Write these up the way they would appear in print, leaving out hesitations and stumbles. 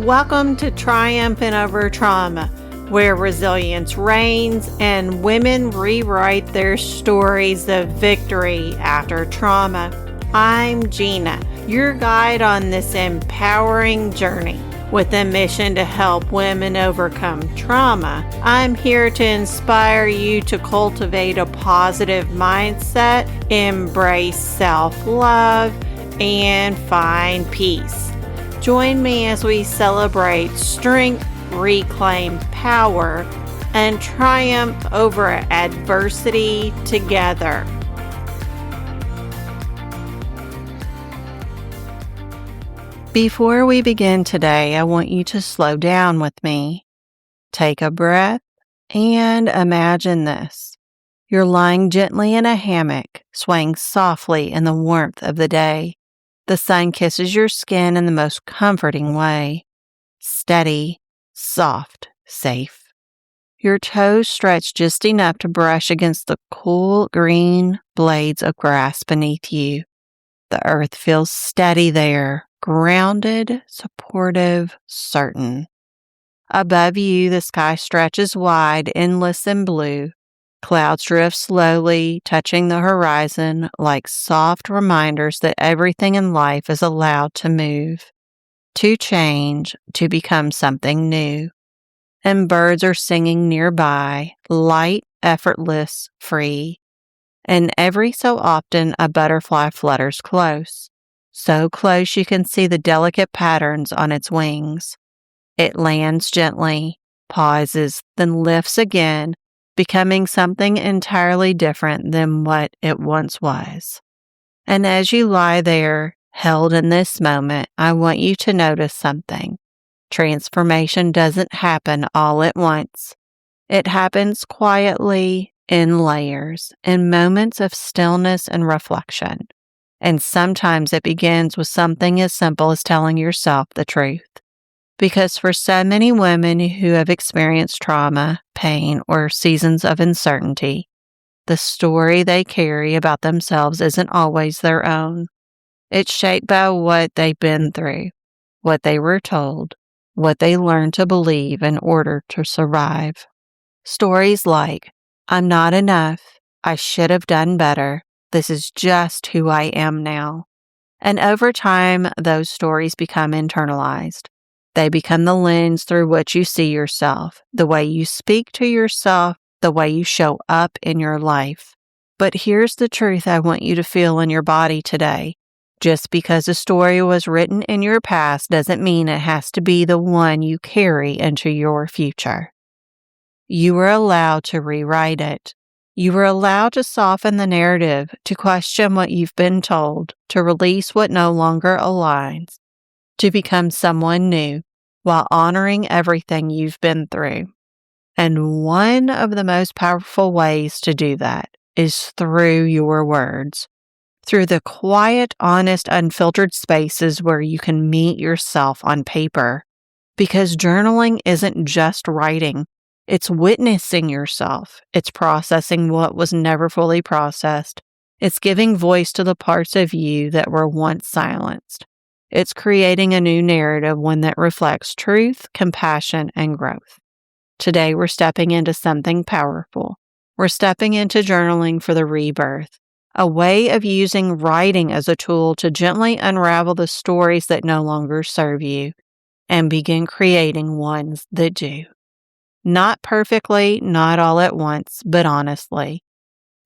Welcome to Triumphant Over Trauma, where resilience reigns and women rewrite their stories of victory after trauma. I'm Gina, your guide on this empowering journey. With a mission to help women overcome trauma, I'm here to inspire you to cultivate a positive mindset, embrace self-love, and find peace. Join me as we celebrate strength, reclaim power, and triumph over adversity together. Before we begin today, I want you to slow down with me. Take a breath and imagine this. You're lying gently in a hammock, swaying softly in the warmth of the day. The sun kisses your skin in the most comforting way. Steady, soft, safe. Your toes stretch just enough to brush against the cool green blades of grass beneath you. The earth feels steady there, grounded, supportive, certain. Above you, the sky stretches wide, endless and blue. Clouds drift slowly, touching the horizon like soft reminders that everything in life is allowed to move, to change, to become something new. And birds are singing nearby, light, effortless, free. And every so often, a butterfly flutters close, so close you can see the delicate patterns on its wings. It lands gently, pauses, then lifts again, becoming something entirely different than what it once was. And as you lie there, held in this moment, I want you to notice something. Transformation doesn't happen all at once. It happens quietly, in layers, in moments of stillness and reflection. And sometimes it begins with something as simple as telling yourself the truth. Because for so many women who have experienced trauma, pain, or seasons of uncertainty, the story they carry about themselves isn't always their own. It's shaped by what they've been through, what they were told, what they learned to believe in order to survive. Stories like, I'm not enough, I should have done better, this is just who I am now. And over time, those stories become internalized. They become the lens through which you see yourself, the way you speak to yourself, the way you show up in your life. But here's the truth I want you to feel in your body today. Just because a story was written in your past doesn't mean it has to be the one you carry into your future. You were allowed to rewrite it. You were allowed to soften the narrative, to question what you've been told, to release what no longer aligns, to become someone new while honoring everything you've been through. And one of the most powerful ways to do that is through your words, through the quiet, honest, unfiltered spaces where you can meet yourself on paper. Because journaling isn't just writing, it's witnessing yourself. It's processing what was never fully processed. It's giving voice to the parts of you that were once silenced. It's creating a new narrative, one that reflects truth, compassion, and growth. Today, we're stepping into something powerful. We're stepping into journaling for the rebirth, a way of using writing as a tool to gently unravel the stories that no longer serve you and begin creating ones that do. Not perfectly, not all at once, but honestly.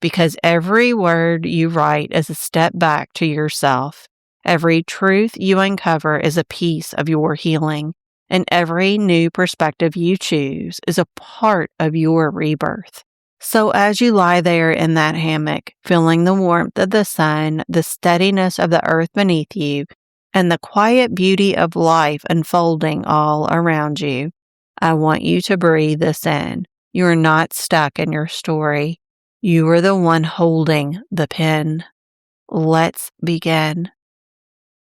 Because every word you write is a step back to yourself. Every truth you uncover is a piece of your healing, and every new perspective you choose is a part of your rebirth. So as you lie there in that hammock, feeling the warmth of the sun, the steadiness of the earth beneath you, and the quiet beauty of life unfolding all around you, I want you to breathe this in. You are not stuck in your story. You are the one holding the pen. Let's begin.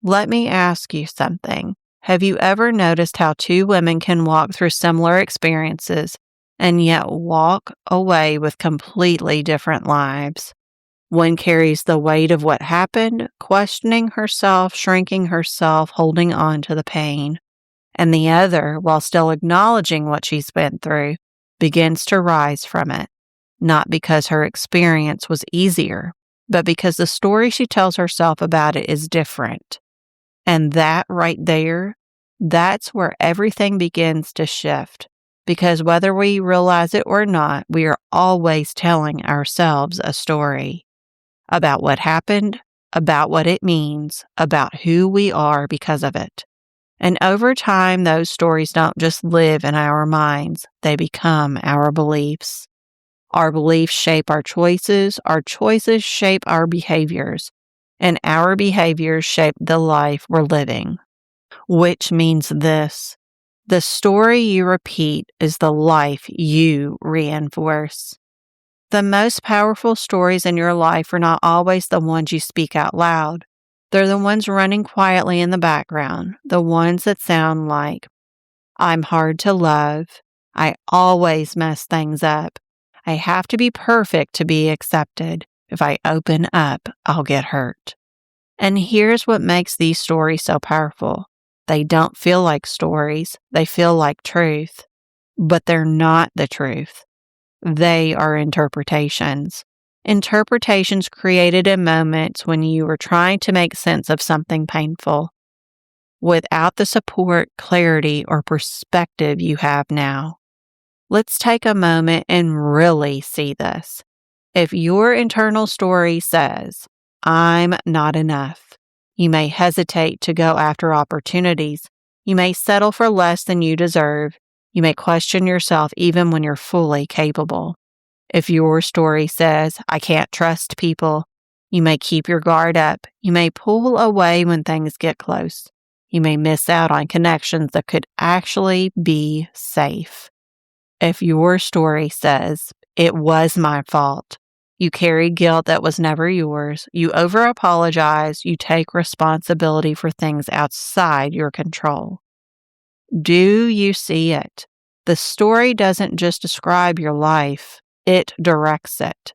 Let me ask you something. Have you ever noticed how two women can walk through similar experiences and yet walk away with completely different lives? One carries the weight of what happened, questioning herself, shrinking herself, holding on to the pain. and the other, while still acknowledging what she's been through, begins to rise from it, not because her experience was easier, but because the story she tells herself about it is different. And that right there, that's where everything begins to shift. Because whether we realize it or not, we are always telling ourselves a story about what happened, about what it means, about who we are because of it. And over time, those stories don't just live in our minds, they become our beliefs. Our beliefs shape our choices shape our behaviors, and our behaviors shape the life we're living. Which means this: the story you repeat is the life you reinforce. The most powerful stories in your life are not always the ones you speak out loud. They're the ones running quietly in the background, the ones that sound like, I'm hard to love, I always mess things up, I have to be perfect to be accepted, if I open up, I'll get hurt. And here's what makes these stories so powerful. They don't feel like stories, they feel like truth, but they're not the truth. They are interpretations. Interpretations created in moments when you were trying to make sense of something painful, without the support, clarity, or perspective you have now. Let's take a moment and really see this. If your internal story says, I'm not enough, you may hesitate to go after opportunities. You may settle for less than you deserve. You may question yourself even when you're fully capable. If your story says, I can't trust people, you may keep your guard up. You may pull away when things get close. You may miss out on connections that could actually be safe. If your story says, it was my fault, you carry guilt that was never yours, you over-apologize, you take responsibility for things outside your control. Do you see it? The story doesn't just describe your life, it directs it.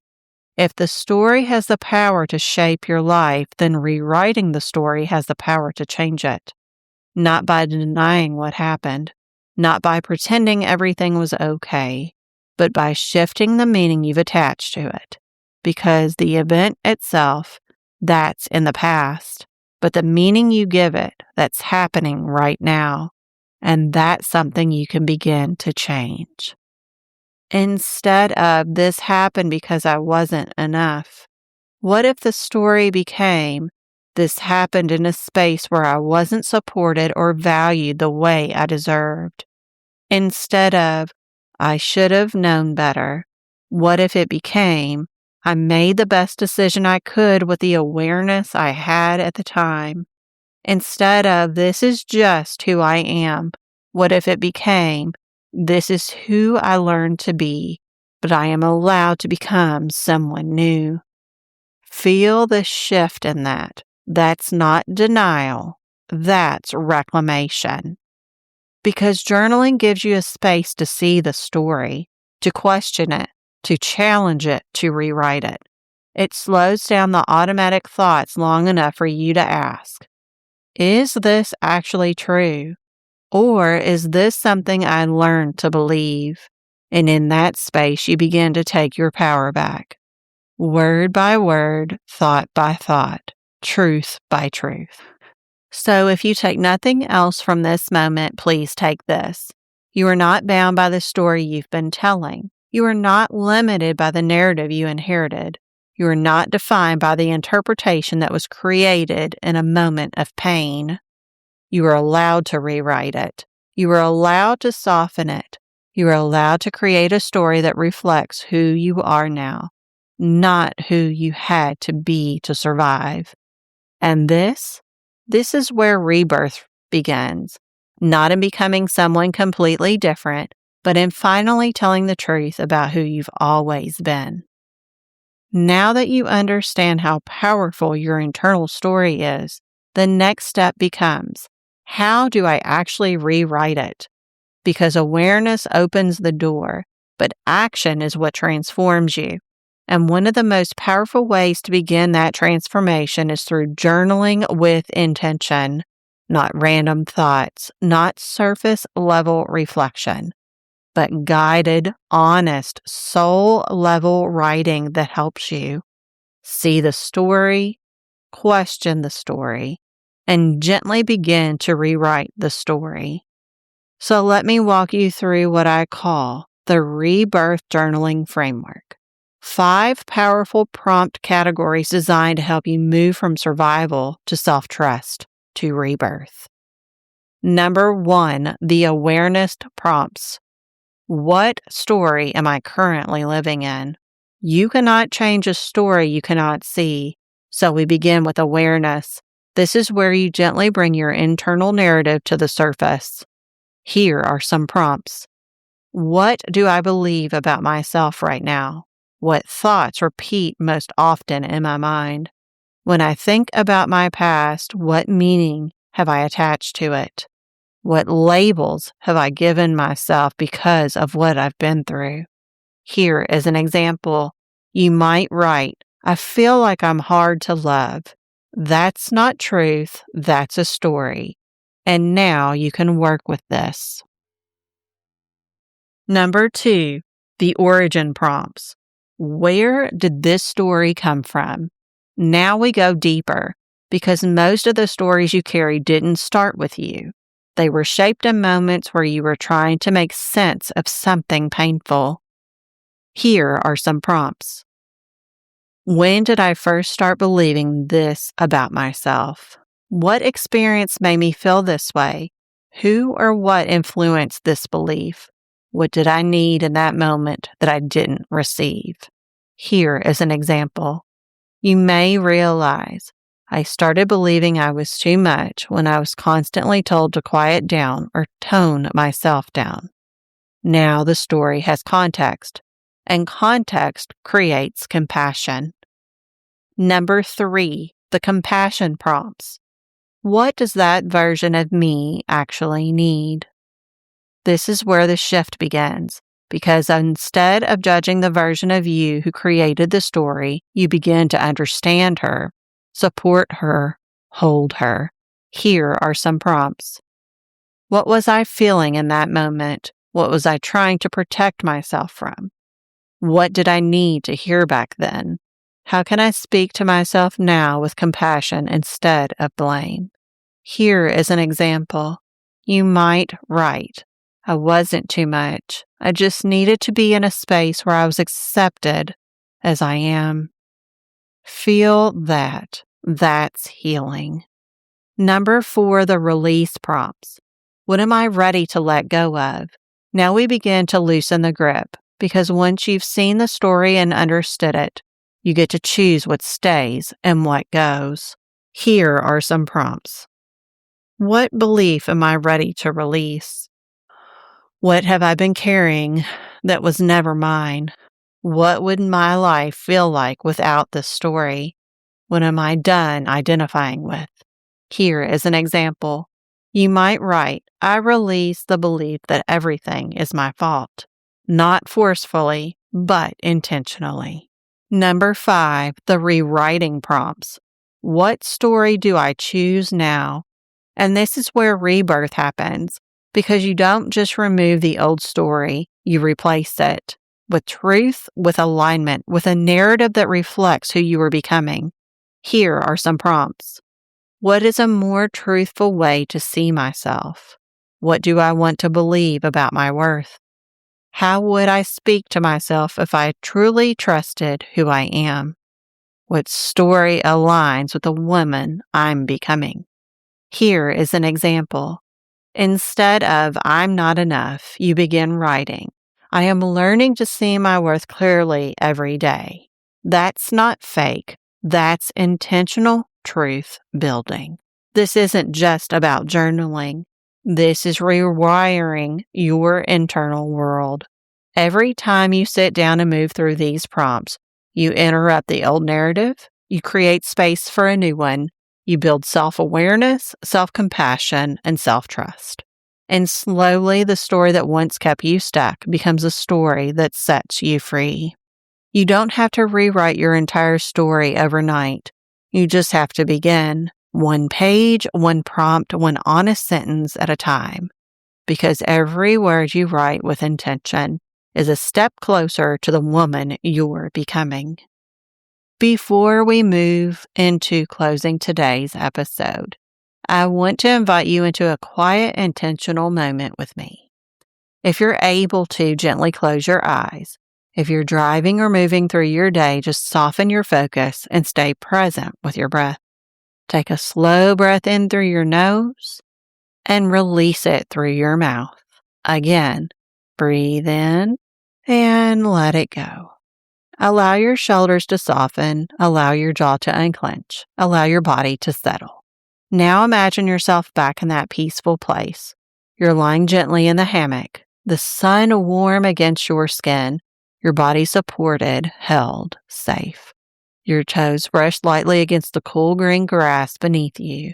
If the story has the power to shape your life, then rewriting the story has the power to change it. Not by denying what happened, not by pretending everything was okay, but by shifting the meaning you've attached to it. Because the event itself, that's in the past, but the meaning you give it, that's happening right now. And that's something you can begin to change. Instead of, this happened because I wasn't enough, what if the story became, this happened in a space where I wasn't supported or valued the way I deserved? Instead of, I should have known better, what if it became, I made the best decision I could with the awareness I had at the time? Instead of, this is just who I am, what if it became, this is who I learned to be, but I am allowed to become someone new? Feel the shift in that. That's not denial. That's reclamation. Because journaling gives you a space to see the story, to question it, to challenge it, to rewrite it. It slows down the automatic thoughts long enough for you to ask, is this actually true? Or is this something I learned to believe? And in that space, you begin to take your power back. Word by word, thought by thought, truth by truth. So if you take nothing else from this moment, please take this. You are not bound by the story you've been telling. You are not limited by the narrative you inherited. You are not defined by the interpretation that was created in a moment of pain. You are allowed to rewrite it. You are allowed to soften it. You are allowed to create a story that reflects who you are now, not who you had to be to survive. And this is where rebirth begins, not in becoming someone completely different, but in finally telling the truth about who you've always been. Now that you understand how powerful your internal story is, the next step becomes, how do I actually rewrite it? Because awareness opens the door, but action is what transforms you. And one of the most powerful ways to begin that transformation is through journaling with intention. not random thoughts, not surface level reflection, but guided, honest, soul level writing that helps you see the story, question the story, and gently begin to rewrite the story. So let me walk you through what I call the Rebirth Journaling Framework. 5 powerful prompt categories designed to help you move from survival to self-trust to rebirth. Number 1, the awareness prompts. What story am I currently living in? You cannot change a story you cannot see. So we begin with awareness. This is where you gently bring your internal narrative to the surface. Here are some prompts. What do I believe about myself right now? What thoughts repeat most often in my mind? When I think about my past, what meaning have I attached to it? What labels have I given myself because of what I've been through? Here is an example. You might write, I feel like I'm hard to love. That's not truth, that's a story. And now you can work with this. Number 2, the origin prompts. Where did this story come from? Now we go deeper, because most of the stories you carry didn't start with you. They were shaped in moments where you were trying to make sense of something painful. Here are some prompts. When did I first start believing this about myself? What experience made me feel this way? Who or what influenced this belief? What did I need in that moment that I didn't receive? Here is an example. You may realize, I started believing I was too much when I was constantly told to quiet down or tone myself down. Now the story has context, and context creates compassion. Number 3, the compassion prompts. What does that version of me actually need? This is where the shift begins, because instead of judging the version of you who created the story, you begin to understand her, support her, hold her. Here are some prompts. What was I feeling in that moment? What was I trying to protect myself from? What did I need to hear back then? How can I speak to myself now with compassion instead of blame? Here is an example. You might write, I wasn't too much. I just needed to be in a space where I was accepted as I am. Feel that. That's healing. Number 4, the release prompts. What am I ready to let go of? Now we begin to loosen the grip, because once you've seen the story and understood it, you get to choose what stays and what goes. Here are some prompts. What belief am I ready to release? What have I been carrying that was never mine? What would my life feel like without this story? What am I done identifying with? Here is an example. You might write, I release the belief that everything is my fault. Not forcefully, but intentionally. Number 5, the rewriting prompts. What story do I choose now? And this is where rebirth happens, because you don't just remove the old story, you replace it with truth, with alignment, with a narrative that reflects who you are becoming. Here are some prompts. What is a more truthful way to see myself? What do I want to believe about my worth? How would I speak to myself if I truly trusted who I am? What story aligns with the woman I'm becoming? Here is an example. Instead of I'm not enough, you begin writing, I am learning to see my worth clearly every day. That's not fake. That's intentional truth building. This isn't just about journaling. This is rewiring your internal world. Every time you sit down and move through these prompts, you interrupt the old narrative, you create space for a new one, you build self-awareness, self-compassion, and self-trust. And slowly, the story that once kept you stuck becomes a story that sets you free. You don't have to rewrite your entire story overnight. You just have to begin. one page, one prompt, one honest sentence at a time, because every word you write with intention is a step closer to the woman you're becoming. Before we move into closing today's episode, I want to invite you into a quiet, intentional moment with me. If you're able to, gently close your eyes. If you're driving or moving through your day, just soften your focus and stay present with your breath. Take a slow breath in through your nose and release it through your mouth. Again, breathe in and let it go. Allow your shoulders to soften. Allow your jaw to unclench. Allow your body to settle. Now imagine yourself back in that peaceful place. You're lying gently in the hammock, the sun warm against your skin, your body supported, held, safe. Your toes brushed lightly against the cool green grass beneath you.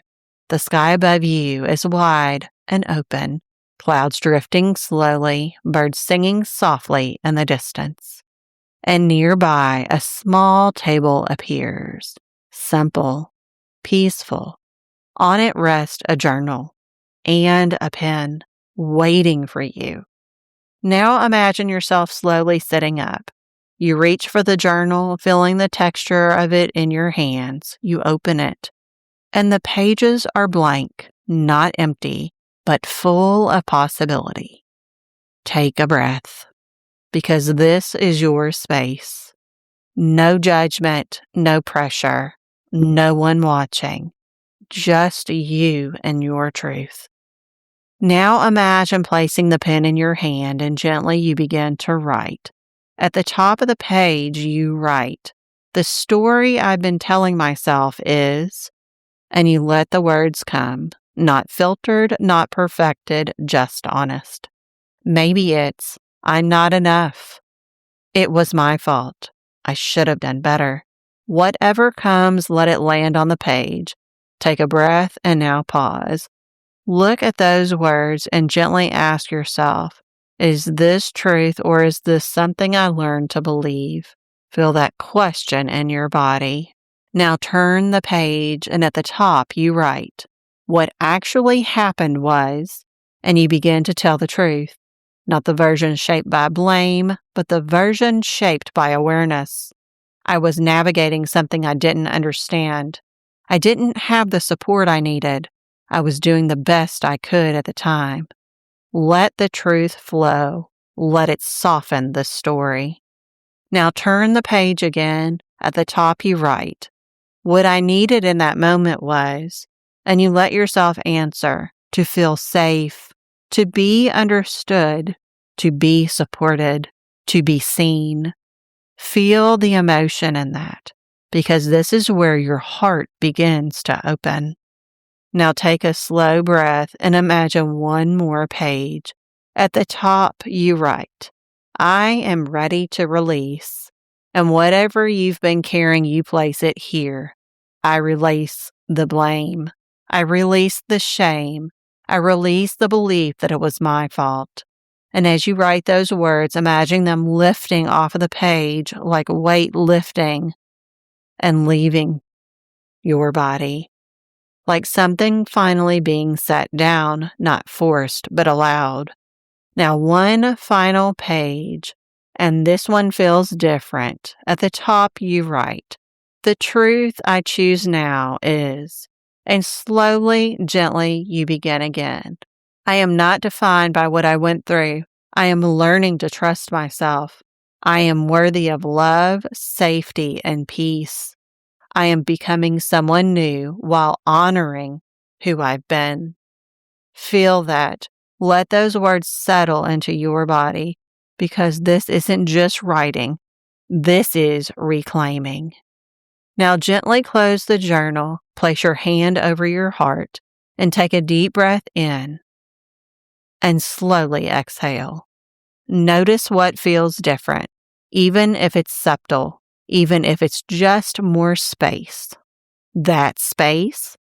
The sky above you is wide and open, clouds drifting slowly, birds singing softly in the distance. And nearby, a small table appears, simple, peaceful. On it rests a journal and a pen waiting for you. Now imagine yourself slowly sitting up. You reach for the journal, feeling the texture of it in your hands. You open it, and the pages are blank, not empty, but full of possibility. Take a breath, because this is your space. No judgment, no pressure, no one watching, just you and your truth. Now imagine placing the pen in your hand and gently you begin to write. At the top of the page, you write, "The story I've been telling myself is," and you let the words come, not filtered, not perfected, just honest. Maybe it's, "I'm not enough. It was my fault. I should have done better." Whatever comes, let it land on the page. Take a breath and now pause. Look at those words and gently ask yourself, is this truth or is this something I learned to believe? Feel that question in your body. Now turn the page and at the top you write, "What actually happened was," and you begin to tell the truth. Not the version shaped by blame, but the version shaped by awareness. I was navigating something I didn't understand. I didn't have the support I needed. I was doing the best I could at the time. Let the truth flow. Let it soften the story. Now turn the page again. At the top you write, "What I needed in that moment was," and you let yourself answer, "to feel safe, to be understood, to be supported, to be seen." Feel the emotion in that, because this is where your heart begins to open. Now take a slow breath and imagine one more page. At the top, you write, "I am ready to release." And whatever you've been carrying, you place it here. I release the blame. I release the shame. I release the belief that it was my fault. And as you write those words, imagine them lifting off of the page like a weight lifting and leaving your body. Like something finally being set down, not forced, but allowed. Now one final page, and this one feels different. At the top you write, "The truth I choose now is," and slowly, gently you begin again. "I am not defined by what I went through. I am learning to trust myself. I am worthy of love, safety, and peace. I am becoming someone new while honoring who I've been." Feel that. Let those words settle into your body, because this isn't just writing. This is reclaiming. Now gently close the journal, place your hand over your heart, and take a deep breath in and slowly exhale. Notice what feels different, even if it's subtle, even if it's just more space. That space,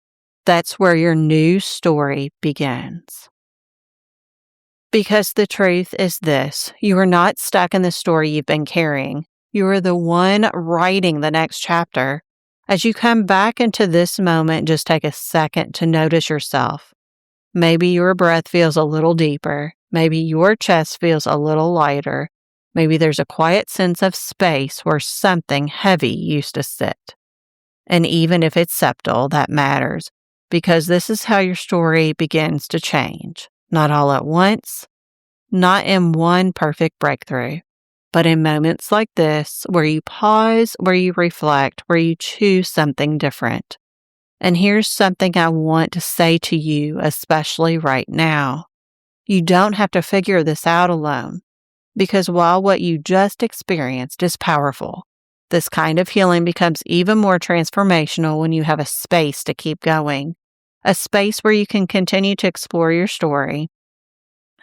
that's where your new story begins. Because the truth is this, you are not stuck in the story you've been carrying. You are the one writing the next chapter. As you come back into this moment, just take a second to notice yourself. Maybe your breath feels a little deeper. Maybe your chest feels a little lighter. Maybe there's a quiet sense of space where something heavy used to sit. And even if it's subtle, that matters, because this is how your story begins to change. Not all at once, not in one perfect breakthrough, but in moments like this, where you pause, where you reflect, where you choose something different. And here's something I want to say to you, especially right now. You don't have to figure this out alone, because while what you just experienced is powerful, this kind of healing becomes even more transformational when you have a space to keep going, a space where you can continue to explore your story,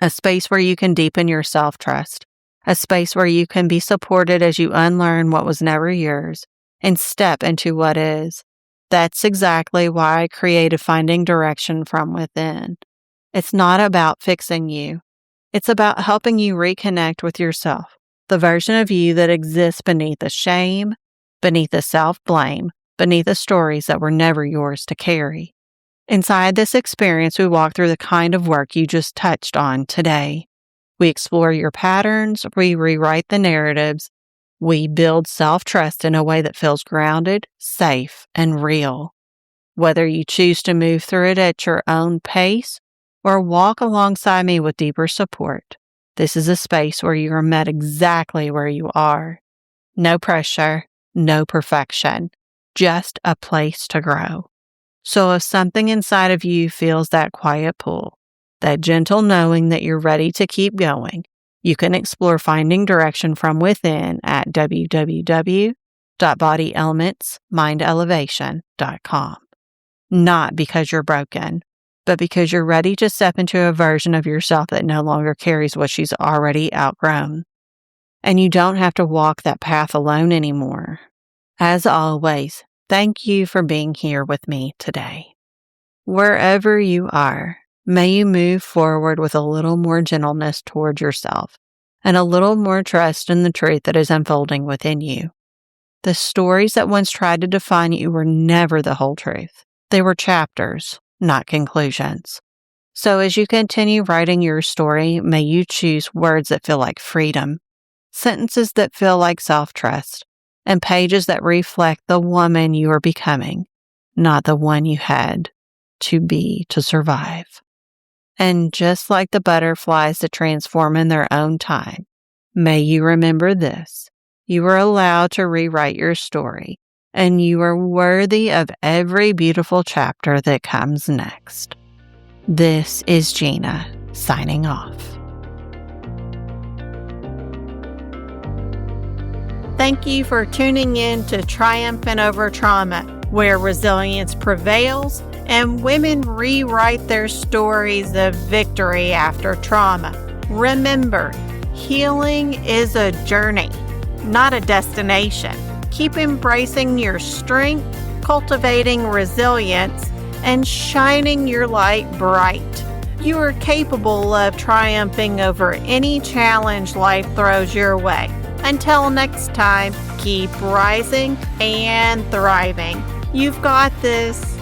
a space where you can deepen your self-trust, a space where you can be supported as you unlearn what was never yours and step into what is. That's exactly why I created Finding Direction from Within. It's not about fixing you. It's about helping you reconnect with yourself, the version of you that exists beneath the shame, beneath the self-blame, beneath the stories that were never yours to carry. Inside this experience, we walk through the kind of work you just touched on today. We explore your patterns, we rewrite the narratives, we build self-trust in a way that feels grounded, safe, and real. Whether you choose to move through it at your own pace or walk alongside me with deeper support, this is a space where you are met exactly where you are. No pressure, no perfection, just a place to grow. So if something inside of you feels that quiet pull, that gentle knowing that you're ready to keep going, you can explore Finding Direction from Within at www.bodyelementsmindelevation.com. Not because you're broken, but because you're ready to step into a version of yourself that no longer carries what she's already outgrown. And you don't have to walk that path alone anymore. As always, thank you for being here with me today. Wherever you are, may you move forward with a little more gentleness toward yourself and a little more trust in the truth that is unfolding within you. The stories that once tried to define you were never the whole truth. They were chapters, not conclusions. So as you continue writing your story, may you choose words that feel like freedom, sentences that feel like self-trust, and pages that reflect the woman you are becoming, not the one you had to be to survive. And just like the butterflies that transform in their own time, may you remember this. You are allowed to rewrite your story, and you are worthy of every beautiful chapter that comes next. This is Gina, signing off. Thank you for tuning in to Triumphant Over Trauma, where resilience prevails and women rewrite their stories of victory after trauma. Remember, healing is a journey, not a destination. Keep embracing your strength, cultivating resilience, and shining your light bright. You are capable of triumphing over any challenge life throws your way. Until next time, keep rising and thriving. You've got this.